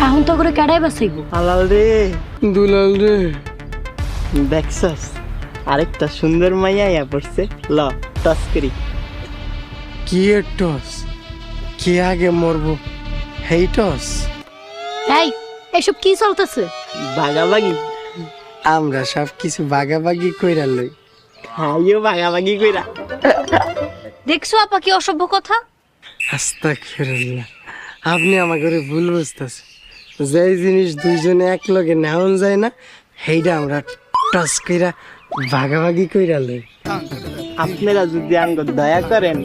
এখন তো করে কেডাই বাঁচাইবো? হালাল রে দুলাল রে, দেখছস আরেকটা সুন্দর মাইয়া আয়া পড়ছে, ল টস করি। কি এর টস? কে আগে মরবো হেই টস? এই এসব কি চলতেছে? ভাগাভাগি, আমরা সব কিছু ভাগাভাগি কইরা লই। খাইও ভাগাভাগি কইরা। দেখছো আপা কি অসভ্য কথা? আস্তাগফিরুল্লাহ, আপনি আমার ঘরে ভুল বুঝতেছেন। যেই জিনিস দুইজনে এক লগে নেওয়া যায় না, সেইটা আমরা টস কইরা ভাগাভাগি কইরা লই। আপনারা যদি আঙ্গ দয়া করেন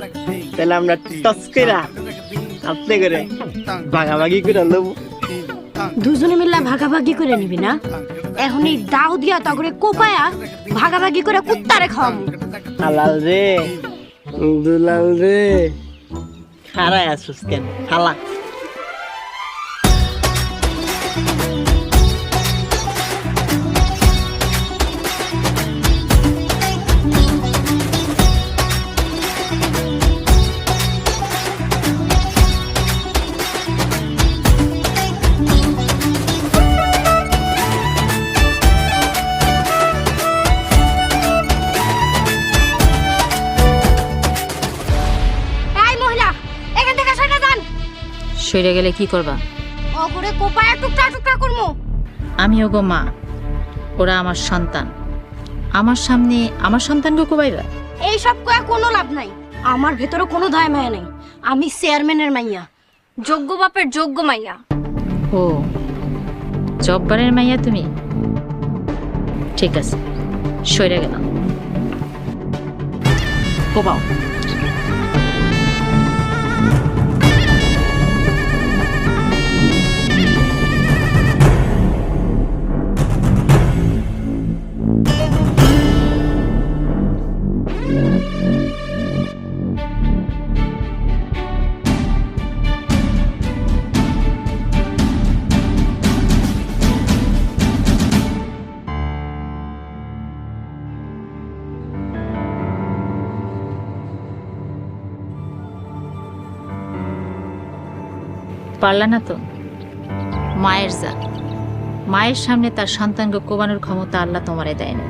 তাহলে আমরা টস কইরা আপনি করে ভাগাভাগি কইরা লব। দুজনে মিলে ভাগাভাগি করে নিবি না? এখন এই দাও দিয়া তগরে কোপায়া ভাগাভাগি করে কুত্তারে খাওয়াবো। হালাল রে দুলাল রে, খারায় আসুস কেন খালা। এই মহিলা, এখান থেকে সরে যান। সরে গেলে কি করবা? অগরে কোপায়া টুকরা টুকরা করমু। আমি ওগো মা, ওরা আমার সন্তান। আমার সামনে আমার সন্তানকে কোবাইবা? এই সব কয়া কোনো লাভ নাই। আমার ভেতরে কোনো দয়া মায়া নাই। আমি চেয়ারম্যানের মাইয়া, যোগ্য বাপের যোগ্য মাইয়া। ও, জব্বারের মাইয়া তুমি? ঠিক আছে, সরে গেলাম। কোবাও। পারলা না তো? মায়ের জাত, মায়ের সামনে তার সন্তানকে কোবানোর ক্ষমতা আল্লাহ তোমারে দেয়নি।